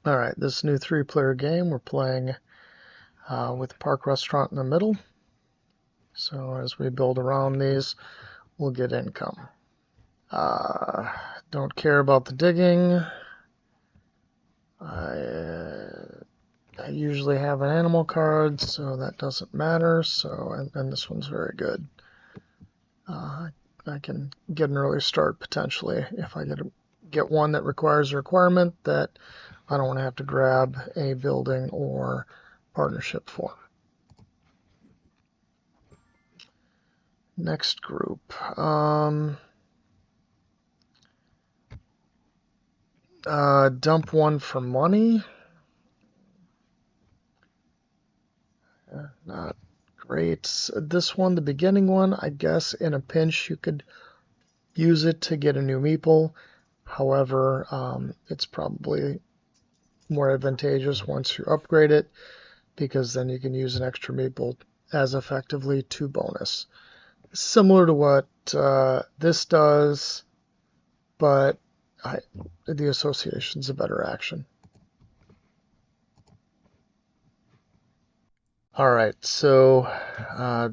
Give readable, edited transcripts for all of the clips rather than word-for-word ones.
All right, this new 3-player game, we're playing with Park Restaurant in the middle. So as we build around these, we'll get income. Don't care about the digging. I usually have an animal card, so that doesn't matter. So, and this one's very good. I can get an early start potentially if I get one that requires a requirement that I don't want to have to grab a building or partnership for. Next group. Dump one for money. Not great. This one, the beginning one, I guess in a pinch you could use it to get a new meeple. However, it's probably more advantageous once you upgrade it because then you can use an extra meeple as effectively 2 bonus. Similar to what this does, but the association's a better action. All right, so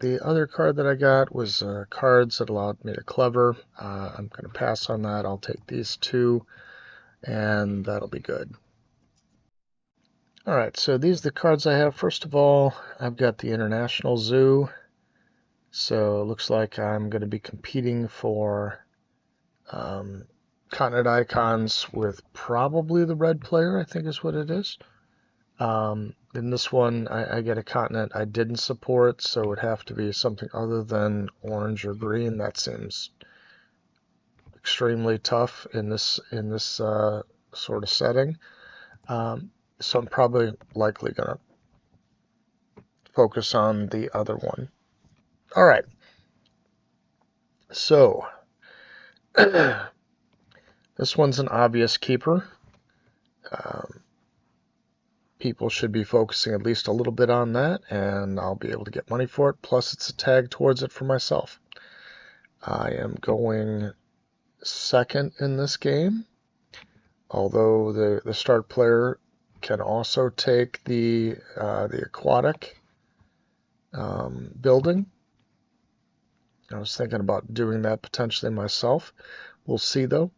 the other card that I got was cards that allowed me to clever. I'm going to pass on that. I'll take these 2, and that'll be good. All right, so these are the cards I have. First of all, I've got the International Zoo. So it looks like I'm going to be competing for continent icons with probably the red player, I think is what it is. In this one, I get a continent I didn't support, so it would have to be something other than orange or green. That seems extremely tough in this sort of setting. So I'm probably likely going to focus on the other one. All right. So this one's an obvious keeper. People should be focusing at least a little bit on that, and I'll be able to get money for it. Plus, it's a tag towards it for myself. I am going second in this game, although the start player can also take the aquatic building. I was thinking about doing that potentially myself. We'll see though.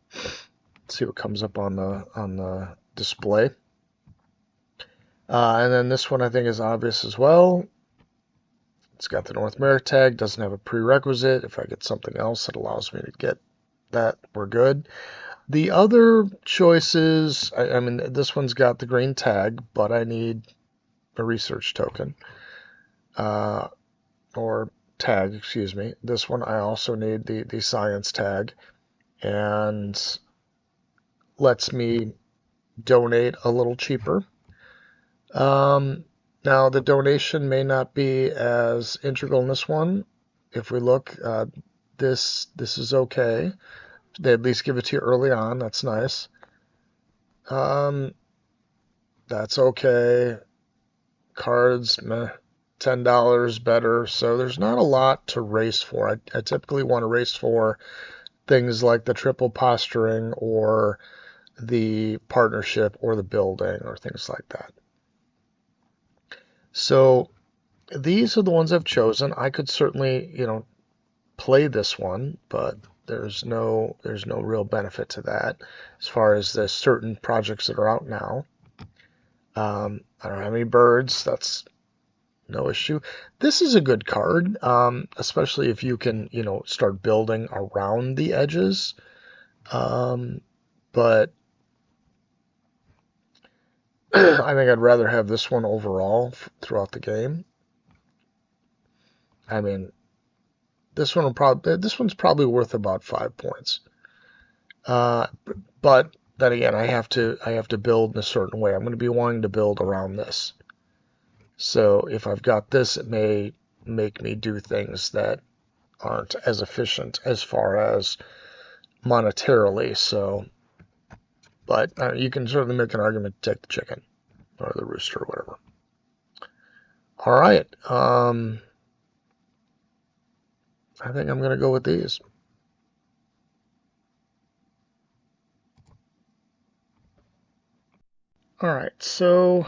See what comes up on the display. And then this one I think is obvious as well. It's got the North America tag, doesn't have a prerequisite. If I get something else that allows me to get that, we're good. The other choices, I mean, this one's got the green tag, but I need a research token. Or tag, excuse me. This one I also need the science tag, and lets me donate a little cheaper. Now, the donation may not be as integral in this one. If we look, this is okay. They at least give it to you early on. That's nice. That's okay. Cards, meh. $10 better. So there's not a lot to race for. I typically want to race for things like the triple posturing or the partnership or the building or things like that. So these are the ones I've chosen. I could certainly, play this one, but there's no real benefit to that as far as the certain projects that are out now. I don't have any birds. That's no issue. This is a good card, especially if you can, start building around the edges. But I think I'd rather have this one overall throughout the game. I mean, this one's probably worth about 5 points. But then again, I have to build in a certain way. I'm going to be wanting to build around this. So if I've got this, it may make me do things that aren't as efficient as far as monetarily. So, but you can certainly make an argument to take the chicken or the rooster or whatever. All right. I think I'm going to go with these. All right, so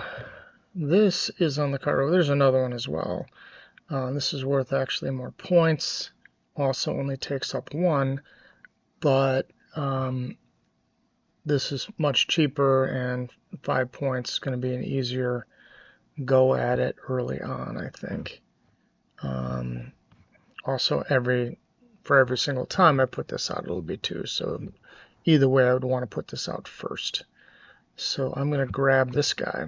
this is on the card. There's another one as well. This is worth actually more points. Also only takes up 1, but this is much cheaper, and 5 points is going to be an easier go at it early on, I think. Also, for every single time I put this out, it'll be 2. So either way, I would want to put this out first. So I'm going to grab this guy.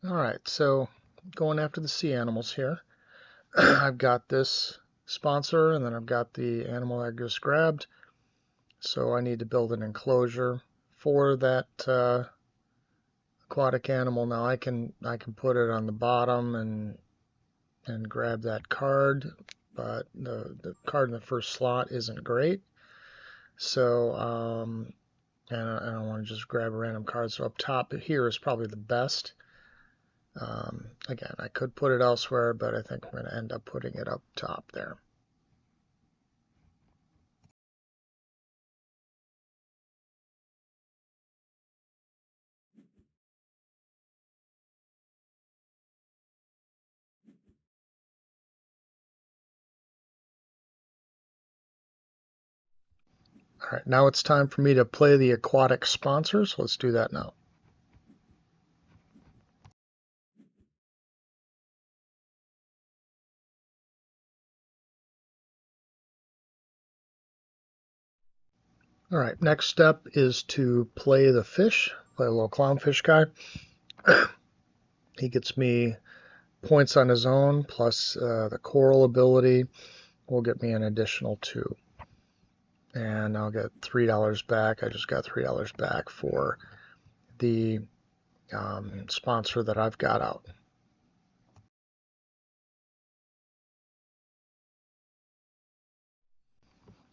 All right, so going after the sea animals here. I've got this sponsor, and then I've got the animal I just grabbed. So I need to build an enclosure for that aquatic animal. Now I can put it on the bottom and grab that card, but the card in the first slot isn't great. So and I don't want to just grab a random card. So up top here is probably the best. Again, I could put it elsewhere, but I think I'm going to end up putting it up top there. All right, now it's time for me to play the aquatic sponsor, so let's do that now. All right, next step is to play the fish, play a little clownfish guy. He gets me points on his own, plus the coral ability will get me an additional 2. And I'll get $3 back. I just got $3 back for the sponsor that I've got out.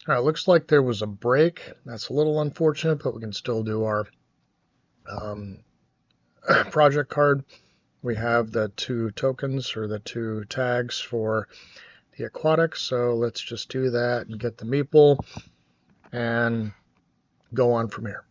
All right, looks like there was a break. That's a little unfortunate, but we can still do our project card. We have the 2 tokens or the 2 tags for the aquatic, so let's just do that and get the meeple and go on from here.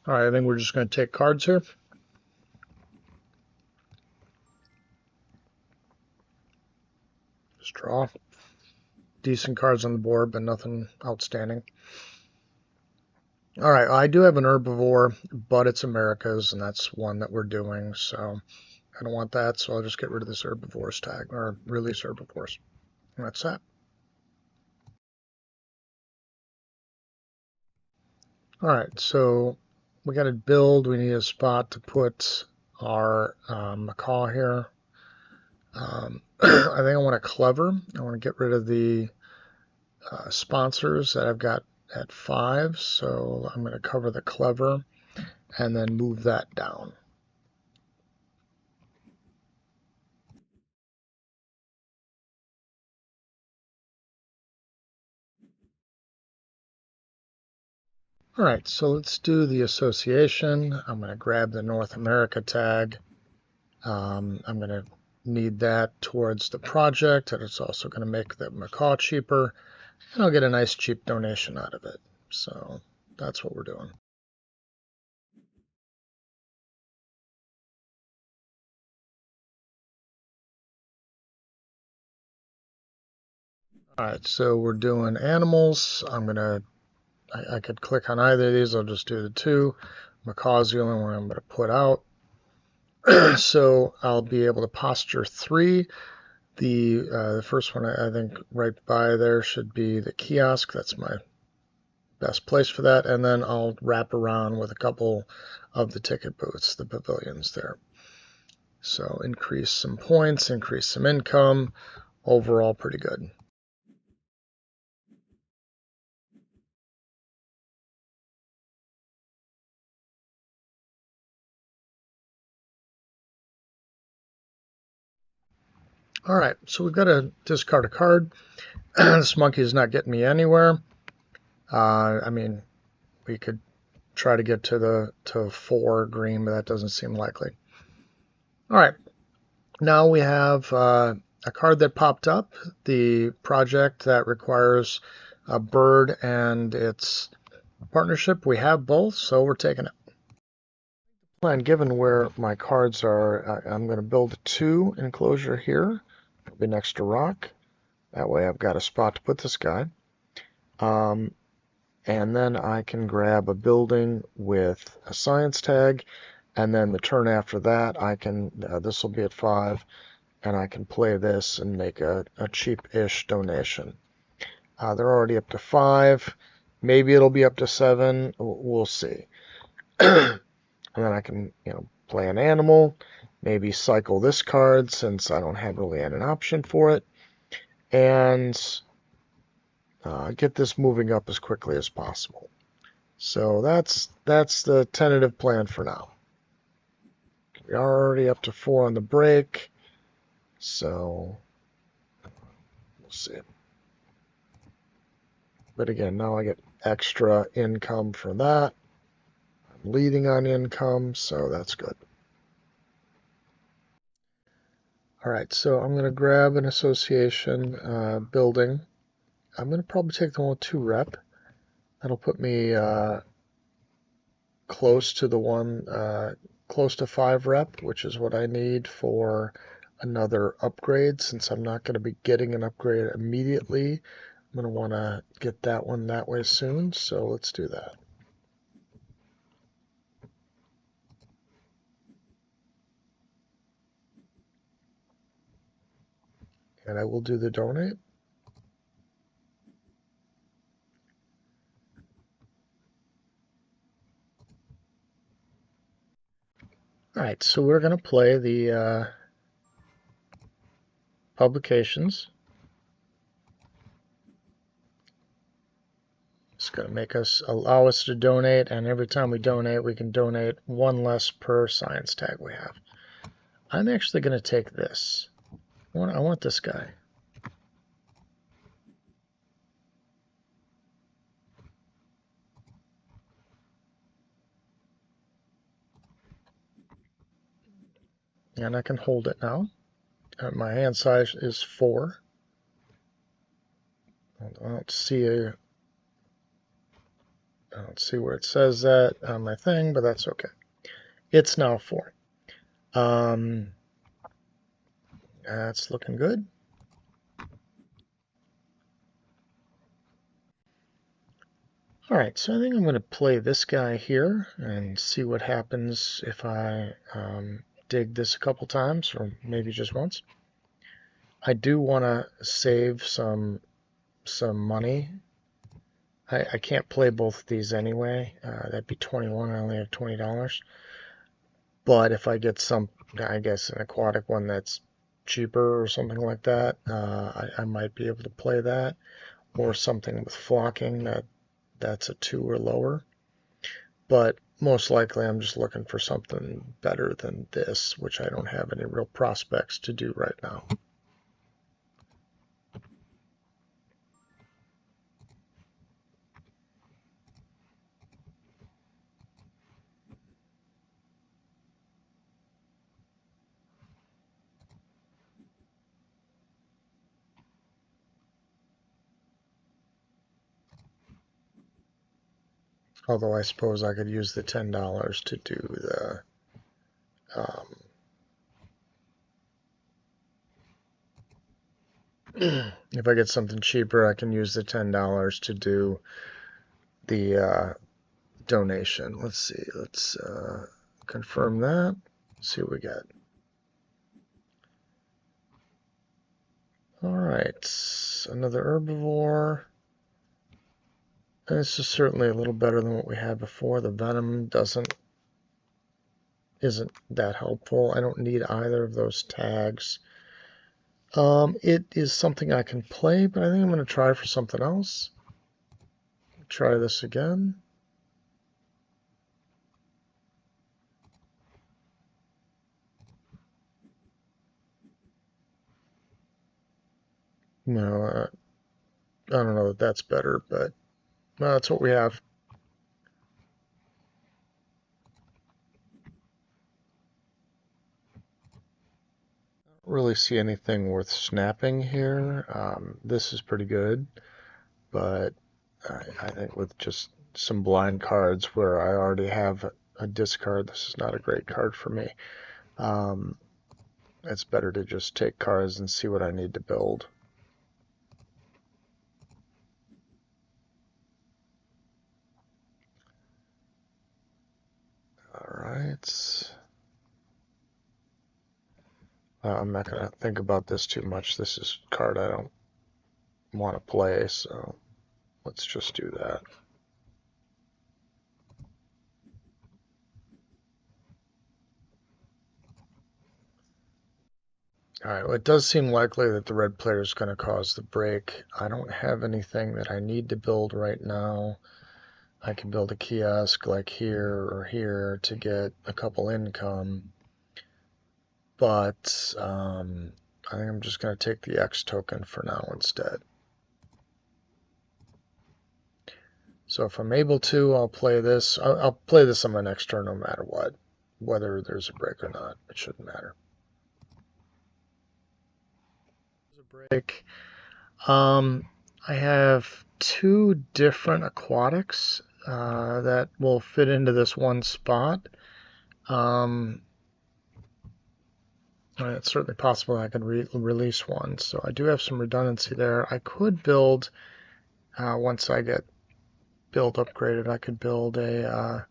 All right, I think we're just going to take cards here. Just draw. Decent cards on the board, but nothing outstanding. All right, I do have an herbivore, but it's America's, and that's one that we're doing, so I don't want that, so I'll just get rid of this herbivores tag, or release herbivores. And that's that. All right, so we got to build. We need a spot to put our macaw here. I think I want a clever. I want to get rid of the sponsors that I've got at 5, so I'm going to cover the clever and then move that down. All right, so let's do the association. I'm going to grab the North America tag. I'm going to need that towards the project, and it's also going to make the macaw cheaper, and I'll get a nice cheap donation out of it. So that's what we're doing. All right, so we're doing animals. I could click on either of these. I'll just do the 2. Macaw's the only one I'm going to put out. So I'll be able to posture 3. The first one I think right by there should be the kiosk. That's my best place for that. And then I'll wrap around with a couple of the ticket booths, the pavilions there. So increase some points, increase some income. Overall, pretty good. All right, so we've got to discard a card. This monkey is not getting me anywhere. I mean, we could try to get to 4 green, but that doesn't seem likely. All right, now we have a card that popped up, the project that requires a bird and its partnership. We have both, so we're taking it. And given where my cards are, I'm going to build a 2 enclosure here. It'll be next to rock. That way I've got a spot to put this guy. And then I can grab a building with a science tag, and then the turn after that, I can, this will be at 5, and I can play this and make a cheap-ish donation. They're already up to 5. Maybe it'll be up to 7. We'll see. And then I can, play an animal, maybe cycle this card since I don't have really an option for it, and get this moving up as quickly as possible. So that's the tentative plan for now. We are already up to 4 on the break, so we'll see. But again, now I get extra income for that. I'm leading on income, so that's good. All right, so I'm going to grab an association building. I'm going to probably take the one with 2 rep. That'll put me close to the one, close to 5 rep, which is what I need for another upgrade. Since I'm not going to be getting an upgrade immediately, I'm going to want to get that one that way soon, so let's do that. And I will do the donate. All right, so we're going to play the publications. It's going to allow us to donate, and every time we donate, we can donate 1 less per science tag we have. I'm actually going to take this. I want this guy. And I can hold it now. My hand size is 4. I don't see where it says that on my thing, but that's okay. It's now 4. That's looking good. All right, so I think I'm going to play this guy here and see what happens if I dig this a couple times, or maybe just once. I do want to save some money. I can't play both of these anyway. That'd be 21. I only have $20. But if I get I guess an aquatic one that's cheaper or something like that, I might be able to play that, or something with flocking that's a 2 or lower. But most likely I'm just looking for something better than this, which I don't have any real prospects to do right now. Although I suppose I could use the $10 to do the if I get something cheaper, I can use the $10 to do the donation. Let's see. Let's confirm that. See what we get. All right, another herbivore. And this is certainly a little better than what we had before. The venom isn't that helpful. I don't need either of those tags. It is something I can play, but I think I'm going to try for something else. Try this again. No, I don't know that that's better, but that's what we have. I don't really see anything worth snapping here. This is pretty good, but I think with just some blind cards where I already have a discard, this is not a great card for me. It's better to just take cards and see what I need to build. All right. I'm not going to think about this too much. This is a card I don't want to play, so let's just do that. All right, well, it does seem likely that the red player is going to cause the break. I don't have anything that I need to build right now. I can build a kiosk like here or here to get a couple income, but I think I'm just going to take the X token for now instead. So if I'm able to, I'll play this. I'll play this on my next turn no matter what, whether there's a break or not. It shouldn't matter. There's a break. I have two different aquatics that will fit into this one spot. It's certainly possible I could release one, so I do have some redundancy there. I could build, once I get build upgraded, I could build a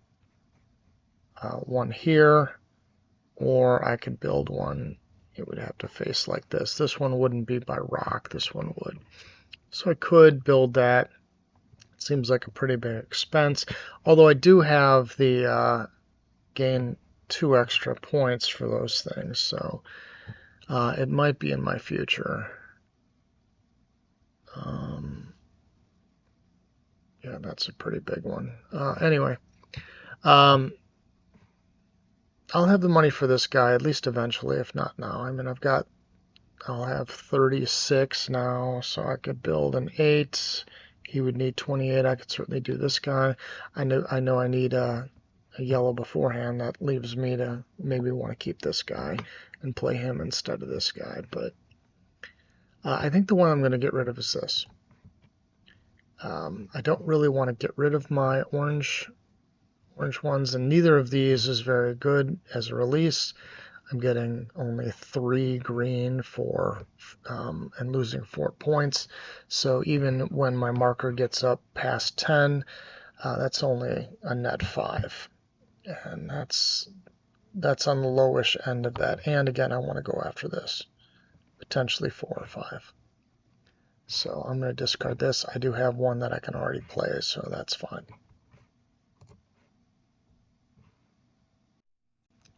one here, or I could build one. It would have to face like this. This one wouldn't be by rock, this one would. So I could build that. It seems like a pretty big expense, although I do have the gain 2 extra points for those things, so it might be in my future. Yeah, that's a pretty big one. Anyway, I'll have the money for this guy at least eventually, if not now. I mean, I'll have 36 now, so I could build an 8. He would need 28. I could certainly do this guy. I know I need a yellow beforehand. That leaves me to maybe want to keep this guy and play him instead of this guy. But I think the one I'm going to get rid of is this. I don't really want to get rid of my orange ones, and neither of these is very good as a release. I'm getting only 3 green for and losing 4 points. So even when my marker gets up past 10, that's only a net 5, and that's on the lowish end of that. And again, I want to go after this, potentially 4 or 5. So I'm going to discard this. I do have one that I can already play, so that's fine.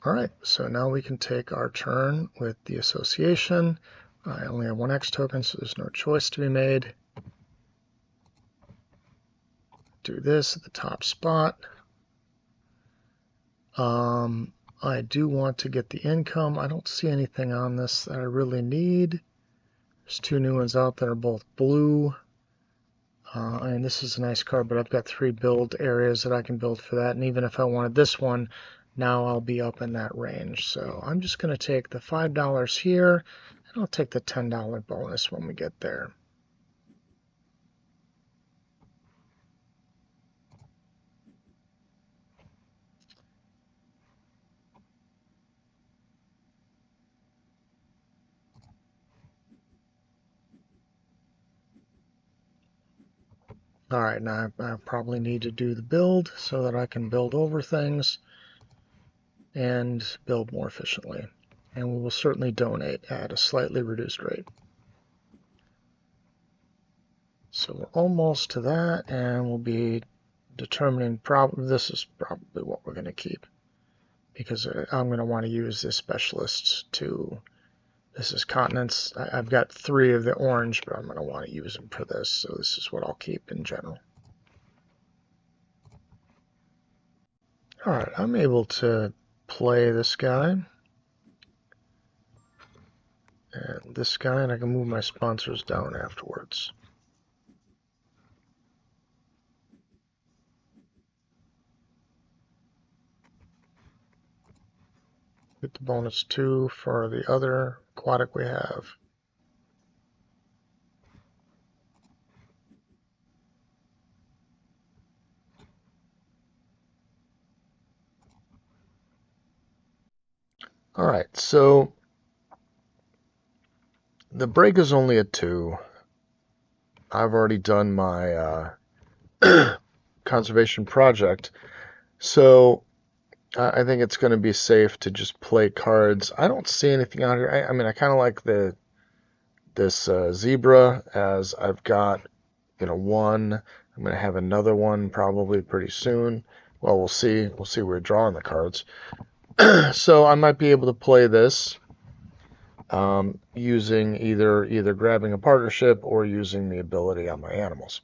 All right, so now we can take our turn with the association. I only have 1 X token, so there's no choice to be made. Do this at the top spot. I do want to get the income. I don't see anything on this that I really need. There's 2 new ones out that are both blue. And this is a nice card, but I've got 3 build areas that I can build for that. And even if I wanted this one, now I'll be up in that range. So I'm just going to take the $5 here, and I'll take the $10 bonus when we get there. All right, now I probably need to do the build so that I can build over things. and build more efficiently. And we will certainly donate at a slightly reduced rate. So we're almost to that, and we'll be determining this is probably what we're going to keep, because I'm going to want to use this specialist to, this is continents. I've got 3 of the orange, but I'm going to want to use them for this, so this is what I'll keep in general. Alright, I'm able to play this guy and this guy, and I can move my sponsors down afterwards. Get the bonus 2 for the other aquatic we have. Alright, so the break is only a 2. I've already done my conservation project, so I think it's going to be safe to just play cards. I don't see anything out here. I mean, I kind of like this zebra, as I've got, 1. I'm going to have another one probably pretty soon. Well, we'll see. We'll see. We're drawing the cards. So I might be able to play this using either grabbing a partnership or using the ability on my animals.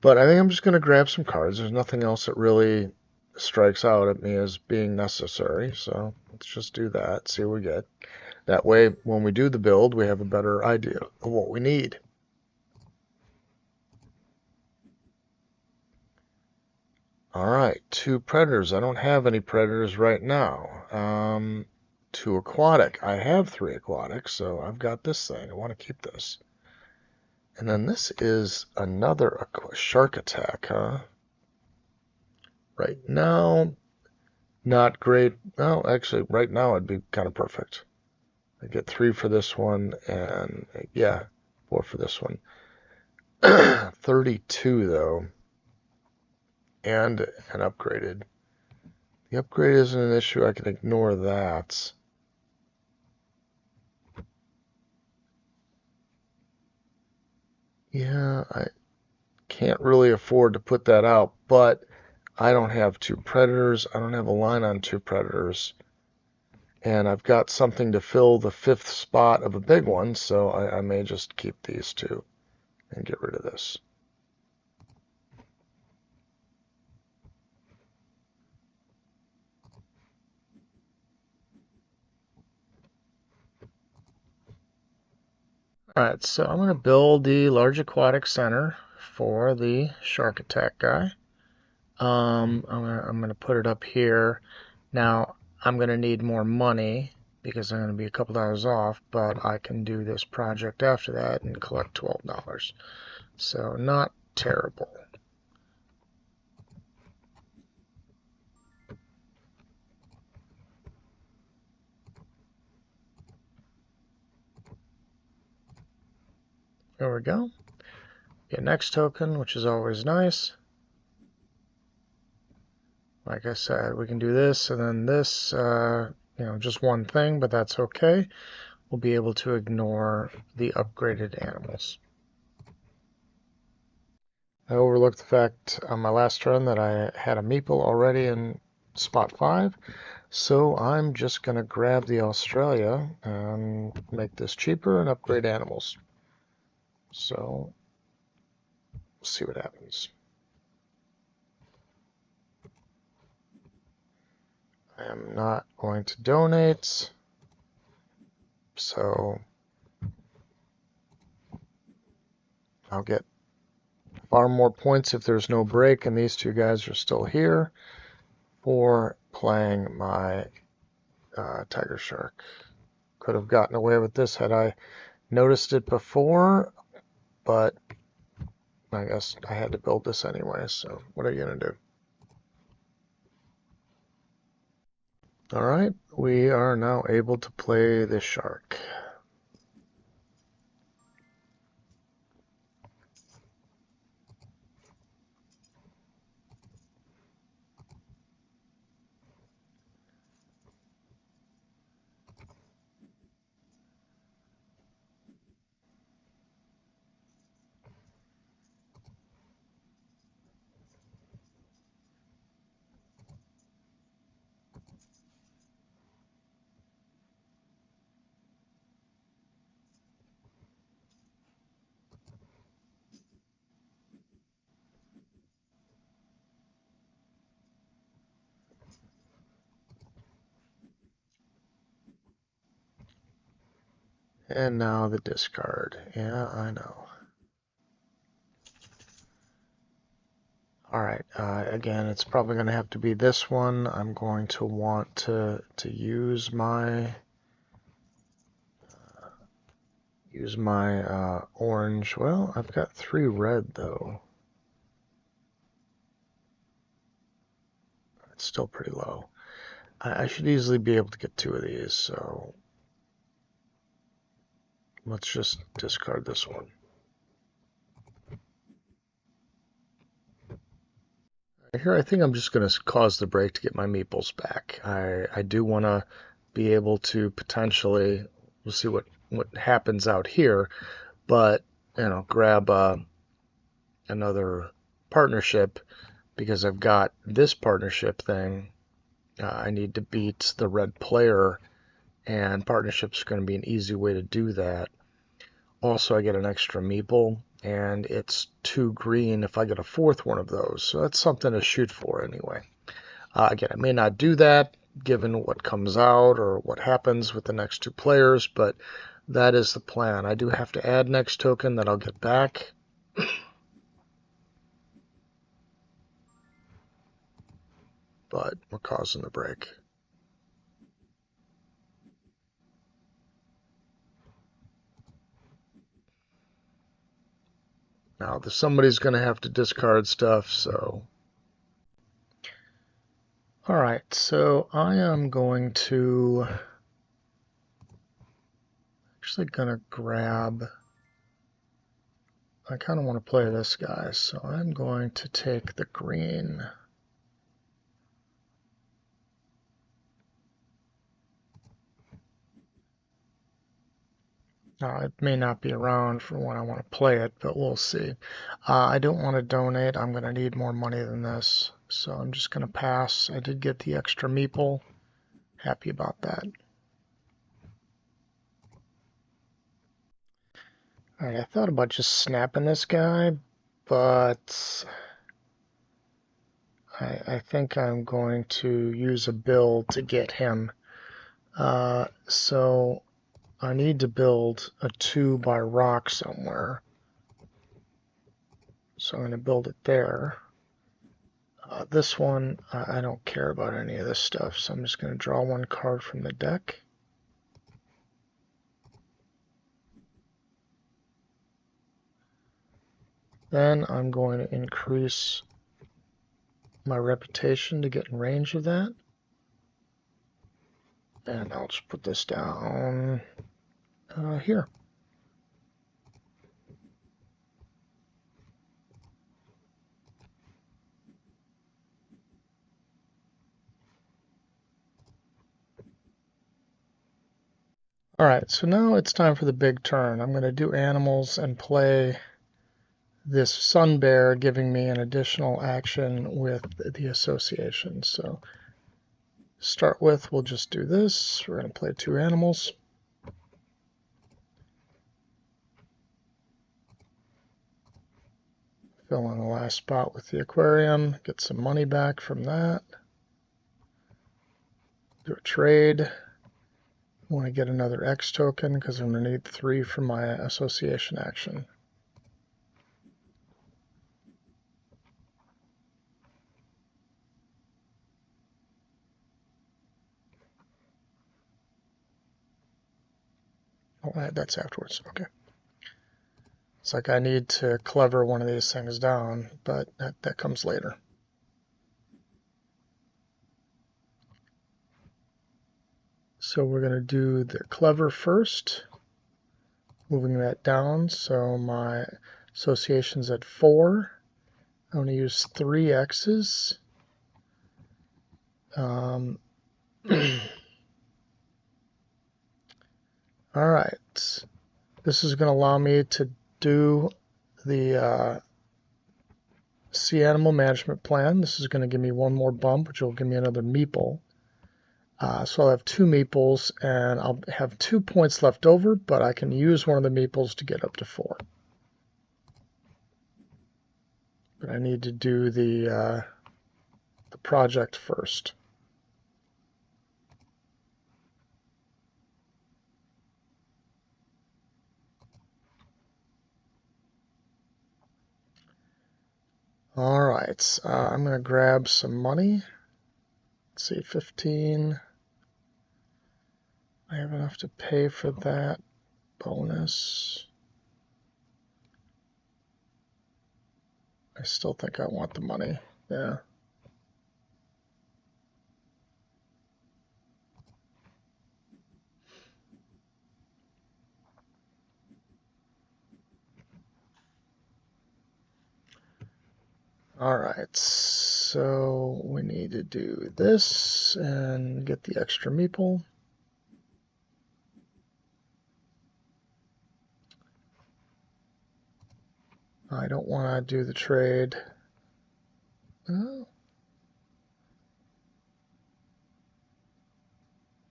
But I think I'm just going to grab some cards. There's nothing else that really strikes out at me as being necessary. So let's just do that, see what we get. That way, when we do the build, we have a better idea of what we need. All right, 2 predators. I don't have any predators right now. 2 aquatic. I have 3 aquatic, so I've got this thing. I want to keep this. And then this is another shark attack, huh? Right now, not great. Well, actually, right now it'd be kind of perfect. I get 3 for this one, and yeah, 4 for this one. 32 though, and an upgraded. The upgrade isn't an issue. I can ignore that. Yeah, I can't really afford to put that out, but I don't have 2 predators. I don't have a line on 2 predators. And I've got something to fill the 5th spot of a big one, so I may just keep these 2 and get rid of this. Alright, so I'm going to build the large aquatic center for the shark attack guy. I'm going to put it up here. Now, I'm going to need more money because I'm going to be a couple dollars off, but I can do this project after that and collect $12. So, not terrible. There we go. Get next token, which is always nice. Like I said, we can do this and then this, just one thing, but that's okay. We'll be able to ignore the upgraded animals. I overlooked the fact on my last turn that I had a meeple already in spot 5, so I'm just going to grab the Australia and make this cheaper and upgrade animals. So, we'll see what happens. I am not going to donate, so I'll get far more points if there's no break and these 2 guys are still here for playing my tiger shark. Could have gotten away with this had I noticed it before, but I guess I had to build this anyway, so what are you going to do? Alright, we are now able to play the shark. And now the discard. Yeah, I know. Alright, again, it's probably going to have to be this one. I'm going to want to use my orange. Well, I've got 3 red, though. It's still pretty low. I should easily be able to get 2 of these, so let's just discard this one. Here, I think I'm just going to cause the break to get my meeples back. I do want to be able to potentially, we'll see what happens out here, but, you know, grab another partnership because I've got this partnership thing. I need to beat the red player, and partnership's going to be an easy way to do that. Also, I get an extra meeple, and it's 2 green if I get a 4th one of those. So that's something to shoot for anyway. Again, I may not do that given what comes out or what happens with the next 2 players, but that is the plan. I do have to add next token that I'll get back. But we're causing the break. Now, somebody's going to have to discard stuff, so... Alright, so I am going to... actually going to grab... I kind of want to play this guy, so I'm going to take the green. Now, it may not be around for when I want to play it, but we'll see. I don't want to donate. I'm going to need more money than this, so I'm just going to pass. I did get the extra meeple. Happy about that. Alright, I thought about just snapping this guy, but I think I'm going to use a build to get him. So I need to build a 2 by rock somewhere. So I'm going to build it there. This one, I don't care about any of this stuff, so I'm just going to draw 1 card from the deck. Then I'm going to increase my reputation to get in range of that. And I'll just put this down here. Alright, so now it's time for the big turn. I'm going to do animals and play this sun bear, giving me an additional action with the association. So to start with, we'll just do this. We're going to play 2 animals. Fill in the last spot with the aquarium, get some money back from that. Do a trade. I want to get another X token because I'm going to need 3 for my association action. Oh, that's afterwards. Okay. It's like I need to clever one of these things down, but that comes later. So we're going to do the clever first, moving that down. So my association's at 4. I'm going to use 3 X's. All right. This is going to allow me to do the Sea Animal Management Plan. This is going to give me 1 more bump, which will give me another meeple. So I'll have 2 meeples, and I'll have 2 points left over, but I can use one of the meeples to get up to 4. But I need to do the project first. All right, I'm going to grab some money. Let's see, 15. I have enough to pay for that bonus. I still think I want the money. Yeah. All right, so we need to do this and get the extra meeple. I don't want to do the trade. Oh,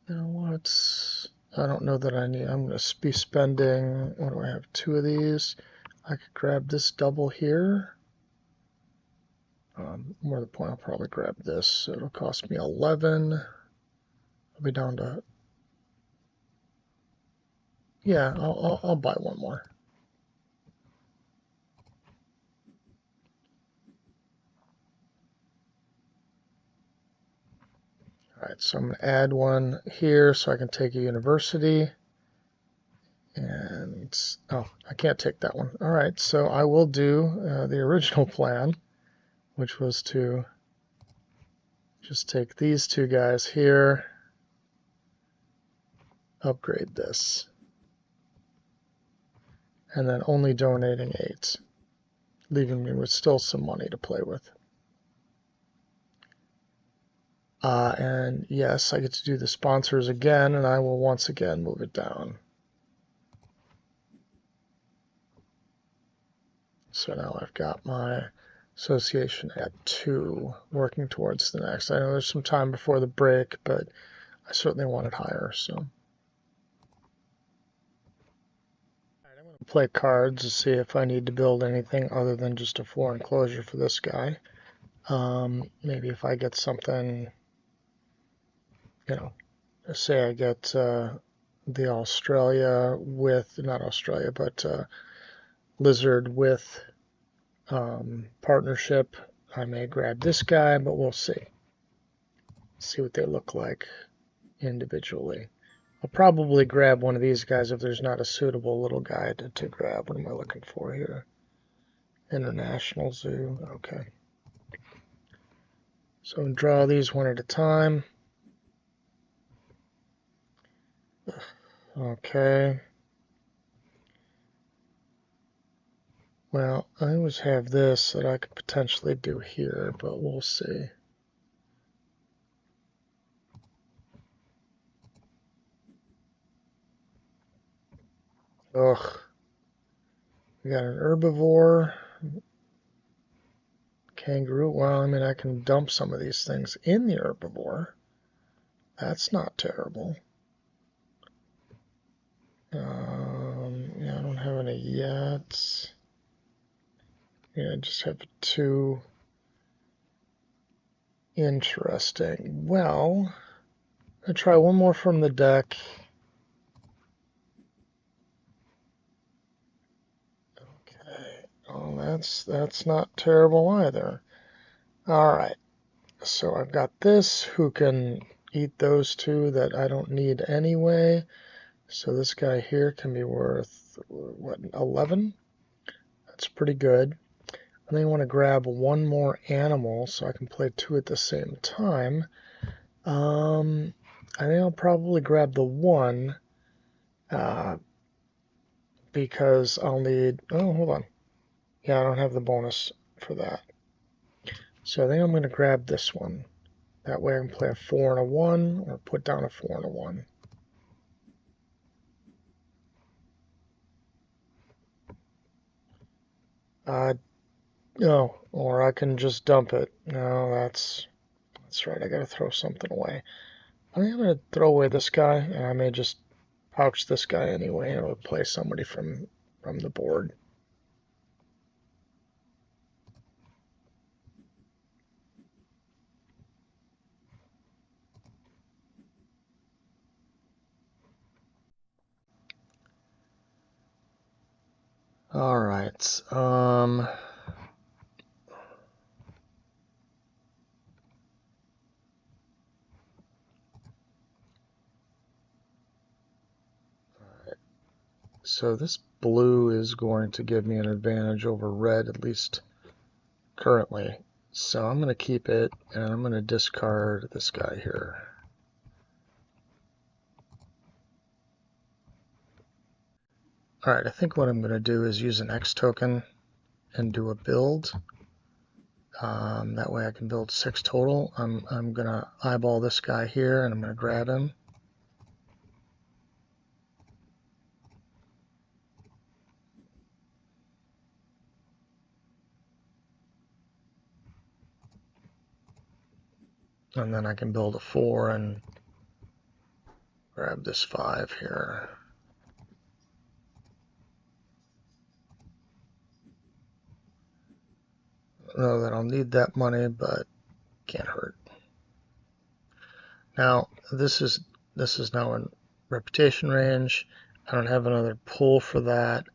you know what? I don't know that I need. I'm going to be spending. What do I have? 2 of these. I could grab this double here. More to the point, I'll probably grab this. So it'll cost me 11. I'll be down to. Yeah, I'll buy one more. All right, so I'm going to add one here so I can take a university. And, oh, I can't take that one. All right, so I will do the original plan, which was to just take these 2 guys here, upgrade this, and then only donating 8, leaving me with still some money to play with. And yes, I get to do the sponsors again, and I will once again move it down. So now I've got my association at 2, working towards the next. I know there's some time before the break, but I certainly want it higher, so. I'm going to play cards to see if I need to build anything other than just a 4 enclosure for this guy. Maybe if I get something, you know, say I get the Australia with, not Australia, but Lizard with partnership, I may grab this guy, but we'll see. See what they look like individually. I'll probably grab one of these guys if there's not a suitable little guy to grab. What am I looking for here? International Zoo. Okay. So draw these one at a time. Okay. Well, I always have this that I could potentially do here, but we'll see. Ugh. We got an herbivore. Kangaroo. Well, I mean, I can dump some of these things in the herbivore. That's not terrible. Yeah, I don't have any yet. Yeah, I just have 2. Interesting. Well, I'll try one more from the deck. Okay. Oh, that's not terrible either. All right. So I've got this who can eat those 2 that I don't need anyway. So this guy here can be worth, what, 11? That's pretty good. And then I want to grab one more animal so I can play 2 at the same time. I think I'll probably grab the 1 because I'll need, oh, hold on. Yeah, I don't have the bonus for that. So I think I'm going to grab this one. That way I can play a 4 and a 1 or put down a 4 and a 1. No, or I can just dump it. No, that's right. I got to throw something away. I think I'm going to throw away this guy, and I may just pouch this guy anyway and replace somebody from the board. All right. so this blue is going to give me an advantage over red, at least currently. So I'm going to keep it, and I'm going to discard this guy here. Alright, I think what I'm going to do is use an X token and do a build. That way I can build 6 total. I'm going to eyeball this guy here, and I'm going to grab him. And then I can build a 4 and grab this 5 here. Know that I'll need that money, but can't hurt. Now this is now in reputation range. I don't have another pull for that,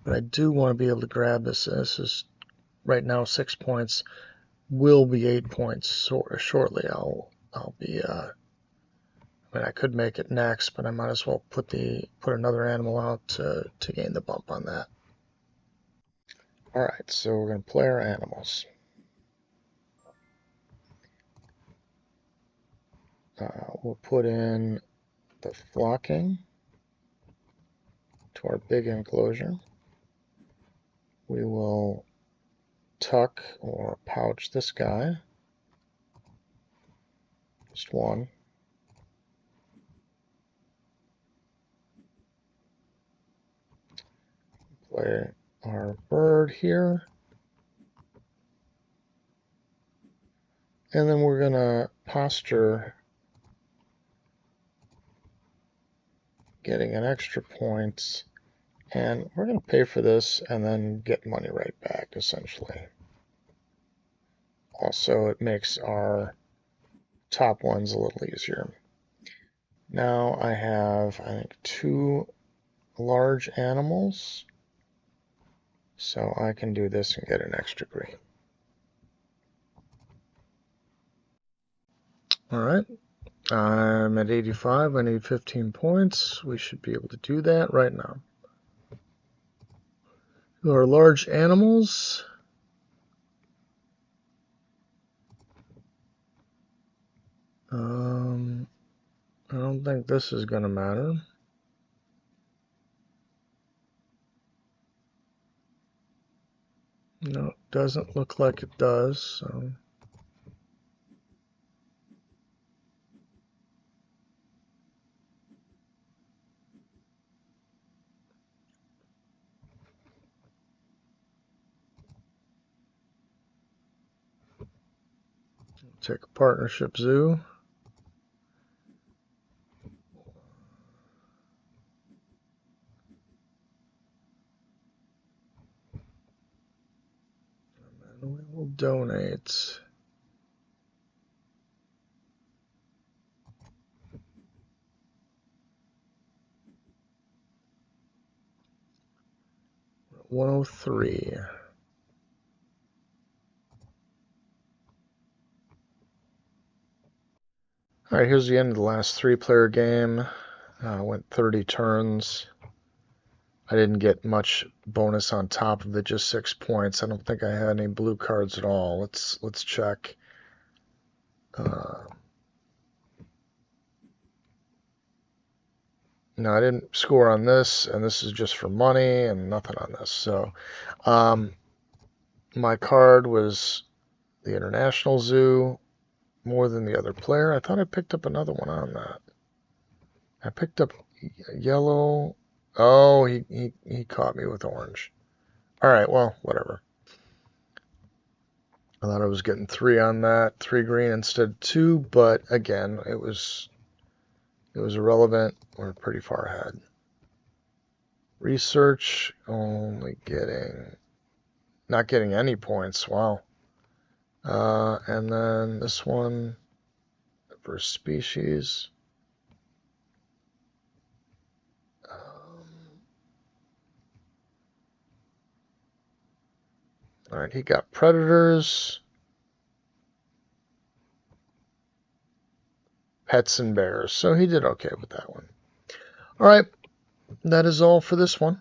but I do want to be able to grab this. This is right now 6 points. Will be 8 points shortly. I'll be. I mean, I could make it next, but I might as well put another animal out to gain the bump on that. All right, so we're going to play our animals. We'll put in the flocking to our big enclosure. We will tuck or pouch this guy. Just one. Play our bird here. And then we're going to posture, getting an extra point, and we're going to pay for this and then get money right back, essentially. Also, it makes our top ones a little easier. Now I have, I think, 2 large animals, so I can do this and get an extra green. All right, I'm at 85. I need 15 points. We should be able to do that right now. Our large animals. I don't think this is going to matter. No, it doesn't look like it does. So. Take a partnership zoo. And we will donate. $103. All right, here's the end of the last 3-player game. Went 30 turns. I didn't get much bonus on top of it, just 6 points. I don't think I had any blue cards at all. Let's check. No, I didn't score on this, and this is just for money and nothing on this. So my card was the International Zoo more than the other player. I thought I picked up another one on that. I picked up yellow. Oh, he caught me with orange. All right, well, whatever. I thought I was getting 3 on that, 3 green instead of 2, but again, it was irrelevant. We're pretty far ahead. Research, only not getting any points. Wow. And then this one for species. All right, he got predators, pets, and bears. So he did okay with that one. All right, that is all for this one.